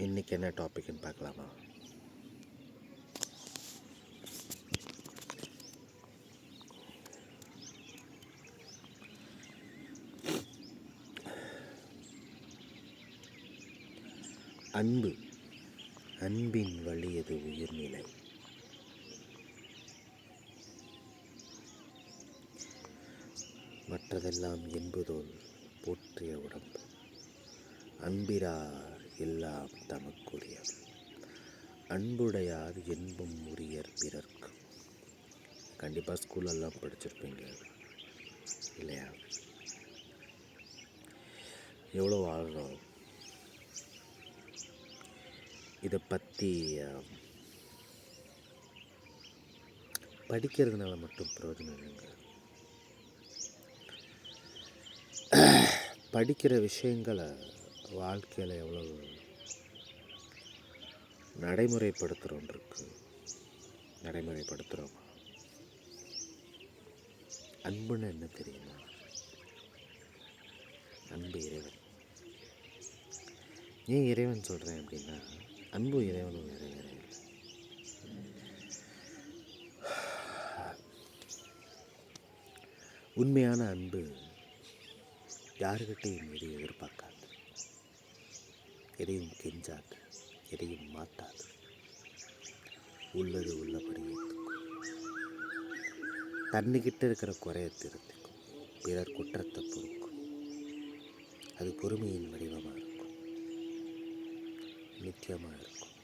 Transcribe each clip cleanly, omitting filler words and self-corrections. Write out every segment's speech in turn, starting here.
இன்றைக்கி என்ன டாபிக்னு பார்க்கலாமா? அன்பு, அன்பின் வழியது உயிர்நிலை. மற்றதெல்லாம் என்பதோல் போற்றிய உடம்பு, அன்பிரார் எல்லாம் தமக்குரியர். அன்புடையார் என்பும் உரியர் பிறர்க்கு. கண்டிப்பாக ஸ்கூலெல்லாம் படிச்சிருப்பீங்க இல்லையா? எவ்வளோ வாழ்கிறோம், இதை பற்றி படிக்கிறதுனால மட்டும் பிரயோஜனம் இல்லைங்க. படிக்கிற விஷயங்களை வாழ்க்கையில் எவ்வளோ நடைமுறைப்படுத்துகிறோம். அன்புன்னு என்ன தெரியுமா? அன்பு இறைவன். ஏன் இறைவன் சொல்கிறேன் அப்படின்னா, அன்பு இறைவனும் வேறு வேறு இல்லை. உண்மையான அன்பு யாருக்கிட்டையும் எதையும் எதிர்பார்க்காது, எதையும் கெஞ்சாது, எதையும் மாற்றாது. உள்ளது உள்ளபடி ஏற்றுக்கும். தன்னிக்கிட்ட இருக்கிற குறையை திருத்திக்கும், பிறர் குற்றத்தை பொறுக்கும். அது பொறுமையின் வடிவமாக இருக்கும், நித்தியமாக இருக்கும்.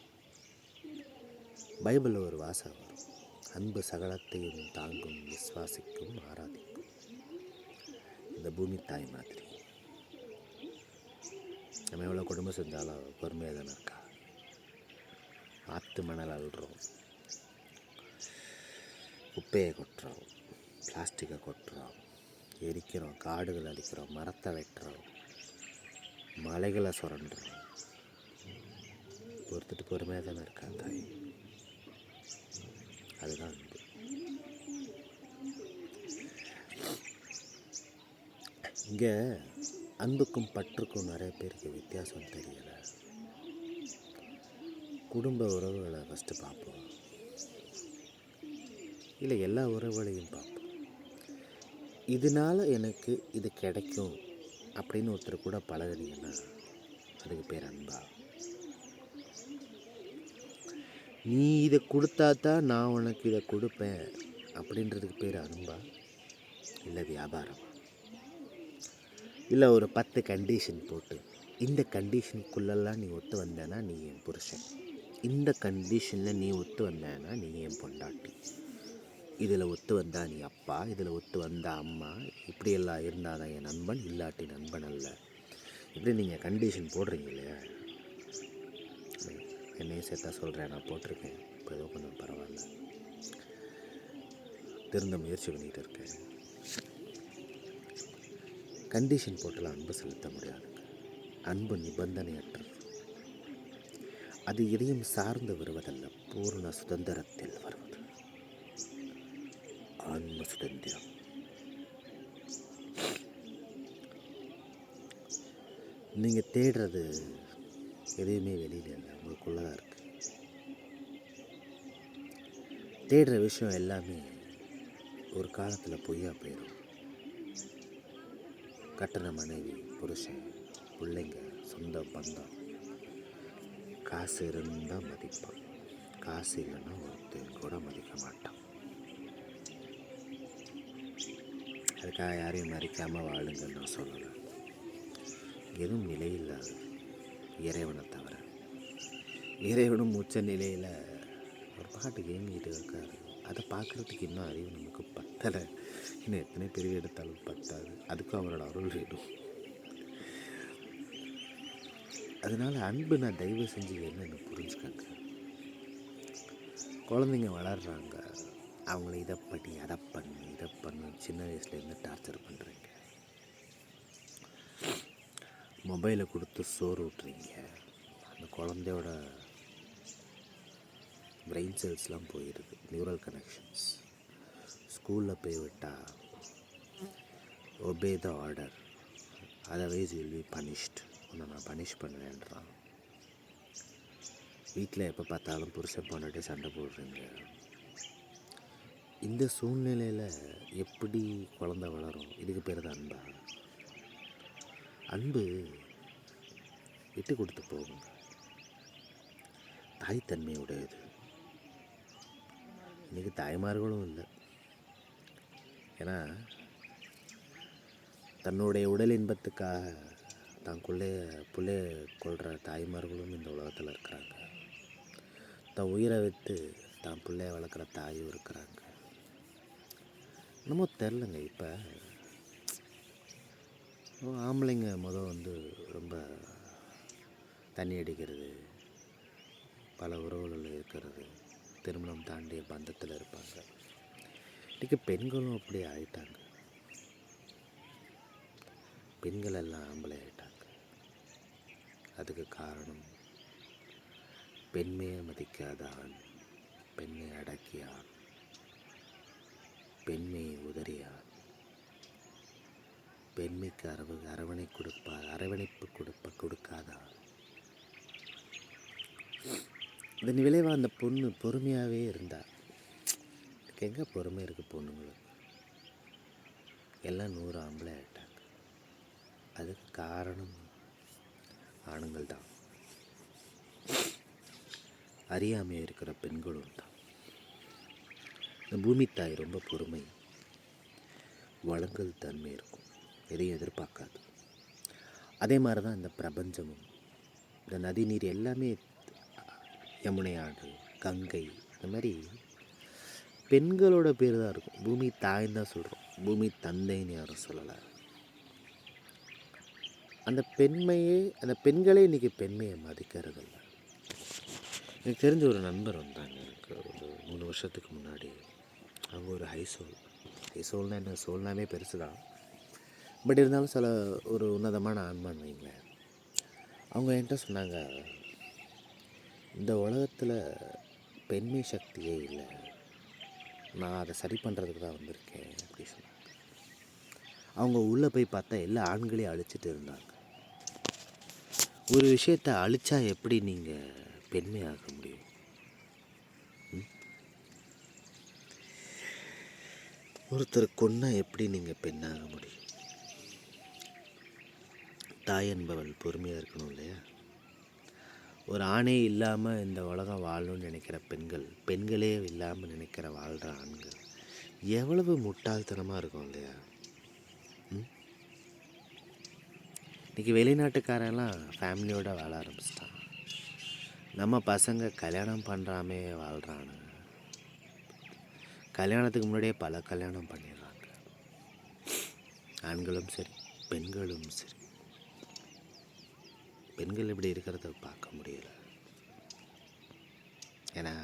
பைபிளில் ஒரு வாசகம் வரும், அன்பு சகலத்தையும் தாங்கும், விசுவாசிக்கும், ஆராதிக்கும். இந்த பூமி தாய் மாதிரி நம்ம எவ்வளோ குடும்பம் செஞ்சாலும் பொறுமையாக தானே இருக்கா? ஆற்று மணல் அள்ளுறோம், குப்பையை கொட்டுறோம், பிளாஸ்டிக்கை கொட்டுறோம், எரிக்கிறோம், காடுகளை அழிக்கிறோம், மரத்தை வெட்டுறோம், மலைகளை சுரண்டுறோம். பொறுத்துட்டு பொறுமையாக தானே இருக்கா தாய்? அதுதான் அன்பு. இங்கே அன்புக்கும் பற்றுக்கும் நிறைய பேருக்கு வித்தியாசம் தெரியலை. குடும்ப உறவுகளை ஃபஸ்ட்டு பார்ப்போம், இல்லை எல்லா உறவுகளையும் பார்ப்போம். இதனால் எனக்கு இது கிடைக்கும் அப்படின்னு ஒருத்தர் கூட பழகுனீங்கன்னா அதுக்கு பேர் அன்பா? நீ இதை கொடுத்தா தான் நான் உனக்கு இதை கொடுப்பேன் அப்படின்றதுக்கு பேர் அன்பா? இல்லை வியாபாரம்? இல்லை ஒரு 10 கண்டிஷன் போட்டு, இந்த கண்டிஷனுக்குள்ளெல்லாம் நீ ஒத்து வந்தேன்னா நீ என் புருஷன், இந்த கண்டிஷனில் நீ ஒத்து வந்தேன்னா நீ என் பொண்டாட்டி, இதில் ஒத்து வந்தா நீ அப்பா, இதில் ஒத்து வந்தா அம்மா, இப்படியெல்லாம் இருந்தால் தான் என் நண்பன், இல்லாட்டி நண்பன் அல்ல. இப்படி நீங்கள் கண்டிஷன் போடுறீங்க இல்லையா? என்னையும் சேர்த்தா சொல்கிறேன், நான் போட்டிருக்கேன். இப்போ ஏதோ கொஞ்சம் பரவாயில்ல, திருந்த முயற்சி பண்ணிகிட்டு இருக்கேன். கண்டிஷன் போட்டெல்லாம் அன்பு செலுத்த முடியாதுங்க. அன்பு நிபந்தனையற்றது. அது எதையும் சார்ந்து வருவதல்ல, பூர்ண சுதந்திரத்தில் வருவது. ஆன்ம சுதந்திரம். நீங்கள் தேடுறது எதையுமே வெளியில் இல்லை, உங்களுக்குள்ளதான் இருக்கு. தேடுற விஷயம் எல்லாமே ஒரு காலத்தில் பொய்யா போயிடும். கட்டண மனைவி, புருஷன், பிள்ளைங்க, சொந்த பந்தம், காசு இருந்தால் மதிப்பான், காசு இல்லைன்னா ஒருத்தன் கூட மதிக்க மாட்டான். அதுக்காக யாரையும் மறிக்காமல் வாழுங்கன்னு நான் சொல்லலை. எதுவும் நிலையில்லாது இறைவனை தவிர. இறைவனும் உச்ச நிலையில் ஒரு பாட்டு ஏங்கிட்டு இருக்காரு. அதை பார்க்குறதுக்கு இன்னும் அறிவு நமக்கு பத்தலை. இன்னும் எத்தனை பிரிவு எடுத்தாலும் பத்தாது. அதுக்கும் அவரோட அருள் வேணும். அதனால் அன்பு நான் தயவு செஞ்சு என்னென்னு புரிஞ்சுக்கங்க. குழந்தைங்க வளர்கிறாங்க, அவங்கள இதை பண்ணி அதை பண்ணு சின்ன வயசுலேருந்து டார்ச்சர் பண்ணுறீங்க. மொபைலை கொடுத்து சோறு ஊட்டுறீங்க. அந்த குழந்தையோட பிரெயின் செல்ஸ்லாம் போயிடுது, நியூரல் கனெக்ஷன்ஸ். ஸ்கூலில் போய் விட்டால் obey the order, otherwise will be punished, உன்னை நான் பனிஷ் பண்ணுவேன்றான். வீட்டில் எப்போ பார்த்தாலும் புருஷன் பொண்டாட்டி சண்டை போடுறீங்க. இந்த சூழ்நிலையில் எப்படி குழந்தை வளரும்? இதுக்கு பேர் தான் அன்பா? அன்பு விட்டு கொடுத்து போகுங்க, தாய்த்தன்மையுடையது. இன்றைக்கி தாய்மார்களும் இல்லை. ஏன்னா தன்னுடைய உடல் இன்பத்துக்காக தான் புள்ளைய கொள்கிற தாய்மார்களும் இந்த உலகத்தில் இருக்கிறாங்க. தன் உயிரை விற்று தான் பிள்ளைய வளர்க்குற தாயும் இருக்கிறாங்க. என்னமோ தெரிலங்க. இப்போ ஆம்பளைங்க ரொம்ப தண்ணி அடிக்கிறது, பல உறவுகள் இருக்கிறது, திருமணம் தாண்டிய பந்தத்தில் இருப்பாங்க. இன்றைக்கி பெண்களும் அப்படி ஆயிட்டாங்க. பெண்கள் எல்லாம் ஆம்பளை ஆயிட்டாங்க. அதுக்கு காரணம் பெண்மையை மதிக்காத ஆண், பெண்ணை அடக்கிய ஆண், பெண்மையை உதறிய ஆண், பெண்மைக்கு அரவணைப்பு கொடுக்காத ஆண். இதன் விளைவாக அந்த பொண்ணு பொறுமையாகவே இருந்தா. எனக்கு எங்கே பொறுமை இருக்குது பொண்ணுங்களுக்கு? எல்லாம் 100 ஆம்பளை ஆயிட்டாங்க. அதுக்கு காரணம் ஆணுங்கள் தான். அறியாமையாக இருக்கிற பெண்களும் தான். இந்த பூமி தாய் ரொம்ப பொறுமை, வளங்கள் தன்மை இருக்கும், எதையும் எதிர்பார்க்காது. அதே மாதிரி தான் இந்த பிரபஞ்சமும். இந்த நதி நீர் எல்லாமே, யமுனை ஆறு, கங்கை, இந்த மாதிரி பெண்களோட பேர் தான் இருக்கும். பூமி தாய்ன்னு தான் சொல்கிறோம், பூமி தந்தைன்னு யாரும் சொல்லலை. அந்த பெண்களே இன்றைக்கி பெண்மையை மதிக்கிறது இல்லை. எனக்கு தெரிஞ்ச ஒரு நண்பர் வந்தாங்க எனக்கு ஒரு 3 வருஷத்துக்கு முன்னாடி. அவங்க ஒரு ஹைசோல்னால் என்ன, சோல்னாவே பெருசு தான், பட் இருந்தாலும் ஒரு உன்னதமான ஆன்மான்னு வைங்களேன். அவங்க என்கிட்ட சொன்னாங்க, இந்த உலகத்தில் பெண்மை சக்தியே இல்லை, நான் அதை சரி பண்ணுறதுக்கு தான் வந்திருக்கேன் அப்படி சொன்னாங்க. அவங்க உள்ளே போய் பார்த்தா எல்லா ஆண்களையும் அழிச்சிட்டு இருந்தாங்க. ஒரு விஷயத்தை அழிச்சா எப்படி நீங்கள் பெண்மையாக முடியும்? ஒருத்தர் கொன்னா எப்படி நீங்கள் பெண்ணாக முடியும்? தாய் என்பவள் பொறுமையாக இருக்கணும் இல்லையா? ஒரு ஆணே இல்லாமல் இந்த உலகம் வாழணும்னு நினைக்கிற பெண்களே இல்லாமல் நினைக்கிற வாழ்கிற ஆண்கள் எவ்வளவு முட்டாள்தனமாக இருக்கும் இல்லையா? இன்றைக்கி வெளிநாட்டுக்காரெல்லாம் ஃபேமிலியோடு வாழ ஆரம்பிச்சிட்டான். நம்ம பசங்க கல்யாணம் பண்ணுறாமே வாழ்கிறானுங்க. கல்யாணத்துக்கு முன்னாடியே பல கல்யாணம் பண்ணிடுறாங்க. ஆண்களும் சரி, பெண்களும் சரி. பெண்கள் இப்படி இருக்கிறத பார்க்க முடியல. ஏன்னா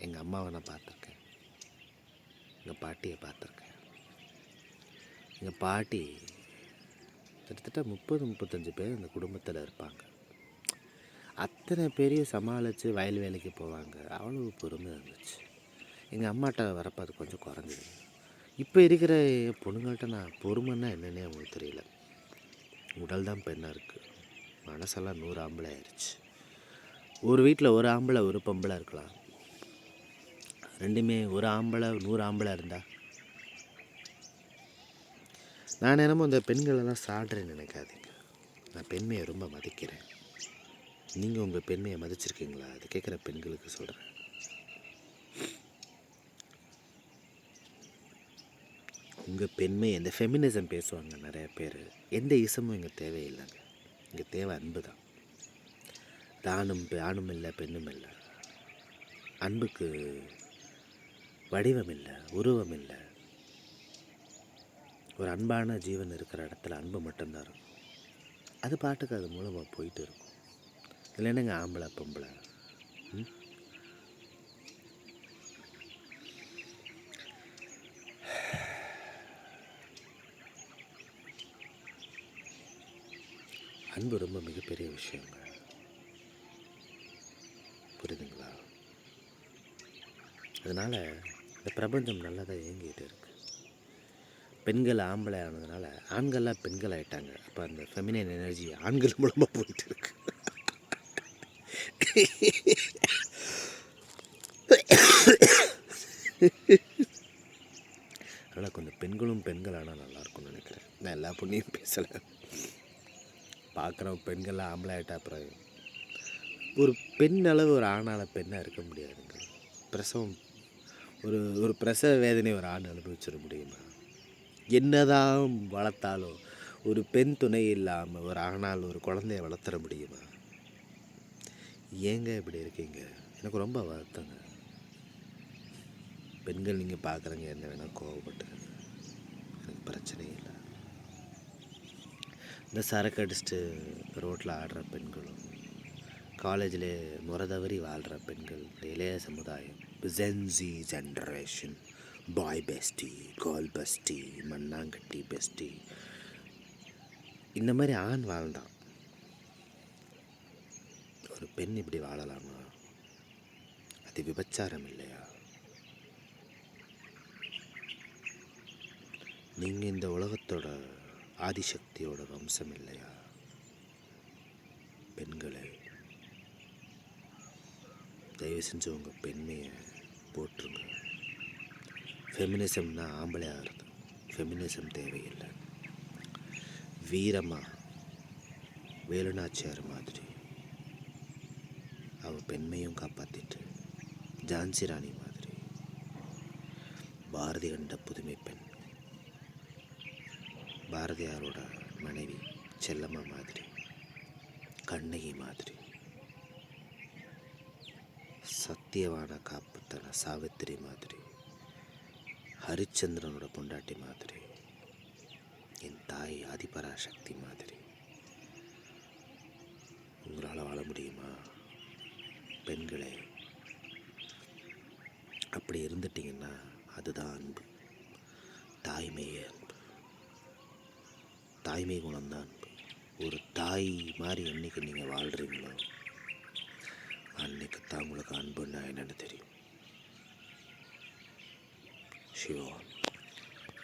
எங்கள் அம்மாவை நான் பார்த்துருக்கேன், எங்கள் பாட்டியை பார்த்துருக்கேன். எங்கள் பாட்டி கிட்டத்தட்ட 30-35 பேர் இந்த குடும்பத்தில் இருப்பாங்க. அத்தனை பேரையும் சமாளித்து வயல் வேலைக்கு போவாங்க. அவ்வளோ பொறுமை இருந்துச்சு. எங்கள் அம்மாட்ட வரப்போ அது கொஞ்சம் குறைஞ்சிது. இப்போ இருக்கிற பொண்ணுங்கள்ட்ட நான் பொறுமைன்னா என்னென்னே அவங்களுக்கு தெரியல. உடல் தான் பெண்ணாக இருக்குது, மனசெல்லாம் 100 ஆம்பளை ஆயிடுச்சு. ஒரு வீட்டில் ஒரு ஆம்பளை ஒரு பொம்பளை இருக்கலாம், ரெண்டுமே ஒரு ஆம்பளை 100 ஆம்பளை இருந்தால். நான் என்னமோ இந்த பெண்களெல்லாம் சாடுறேன்னு நினைக்காதீங்க. நான் பெண்மையை ரொம்ப மதிக்கிறேன். நீங்கள் உங்கள் பெண்மையை மதிச்சிருக்கீங்களா? அது கேட்குற பெண்களுக்கு சொல்கிறேன். உங்கள் பெண்மை, இந்த ஃபெமினிசம் பேசுவாங்க நிறைய பேர், எந்த இசமும் இங்கே தேவையில்லைங்க. இங்கே தேவை அன்பு தான். ஆணும் இல்லை பெண்ணும் இல்லை. அன்புக்கு வடிவம் இல்லை, உருவம் இல்லை. ஒரு அன்பான ஜீவன் இருக்கிற இடத்துல அன்பு மட்டும்தான் இருக்கும். அது பாட்டுக்கு அது மூலமாக போயிட்டு இருக்கும். இல்லை என்னங்க ஆம்பளை பொம்பளை? அன்பு ரொம்ப மிகப்பெரிய விஷயங்க, புரியுதுங்களா? அதனால் இந்த பிரபஞ்சம் நல்லா தான் இயங்கிட்டு இருக்கு. பெண்கள் ஆம்பளை ஆனதுனால ஆண்கள்லாம் பெண்கள் ஆகிட்டாங்க. அப்போ அந்த ஃபெமினின் எனர்ஜி ஆண்கள் மூலமாக போயிட்டு இருக்கு. அதனால் கொஞ்சம் பெண்களும் பெண்களானால் நல்லாயிருக்கும்னு நினைக்கிறேன். நான் எல்லா பொண்ணையும் பேசலை. பார்க்குறோம் பெண்கள்லாம் ஆம்பளை ஆகிட்டா அப்புறம் ஒரு பெண் அளவு ஒரு ஆணால் பெண்ணாக இருக்க முடியாதுங்க. பிரசவம் ஒரு ஒரு பிரசவ வேதனை ஒரு ஆண் அனுபவிச்சிட முடியுமா? என்னதான் வளர்த்தாலும் ஒரு பெண் துணை இல்லாமல் ஒரு ஆணால் ஒரு குழந்தைய வளர்த்துற முடியுமா? ஏங்க இப்படி இருக்கீங்க? எனக்கு ரொம்ப வருத்தங்க. பெண்கள் நீங்கள் பார்க்குறீங்க, என்ன வேணால் கோவப்பட்டுக்கங்க, எனக்கு பிரச்சனை இல்லை. இந்த சரக்கு அடிச்சுட்டு ரோட்டில் ஆடுற பெண்களும், காலேஜில் முறை தவறி வாழ்கிற பெண்கள், இந்த இளைய சமுதாயம், Gen Z generation, boy bestie, girl bestie, மண்ணாங்கட்டி பெஸ்டி, இந்த மாதிரி ஆண் வாழ்ந்தான். ஒரு பெண் இப்படி வாழலாமா? அது விபச்சாரம் இல்லையா? நீங்கள் இந்த உலகத்தோட ஆதிசக்தியோட வம்சம் இல்லையா? பெண்களை தயவு செஞ்சு உங்கள் பெண்மையை போட்டுருங்க. ஃபெமினிசம்னா ஆம்பளை ஆகிறது, ஃபெமினிசம் தேவையில்லை. வீரமாக வேலுநாச்சியார் மாதிரி அவள் பெண்மையும் காப்பாற்றிட்டு, ஜான்சி ராணி மாதிரி, பாரதி கண்ட புதுமை பெண், பாரதியாரோட மனைவி செல்லம்மா மாதிரி, கண்ணகி மாதிரி, சத்தியவான காப்புத்தன சாவித்திரி மாதிரி, ஹரிச்சந்திரனோட பொண்டாட்டி மாதிரி, என் தாய் ஆதிபராசக்தி மாதிரி உங்களால் வாழ முடியுமா? பெண்களே, அப்படி இருந்துட்டிங்கன்னா அதுதான் அன்பு. தாய்மையே அன்பு, தாய்மை குணம்தான் அன்பு. ஒரு தாய் மாதிரி என்னைக்கு நீங்கள் வாழ்கிறீங்களோ அன்னைக்கு தான் உங்களுக்கு அன்புன்னா என்னென்னு தெரியும். சிவா.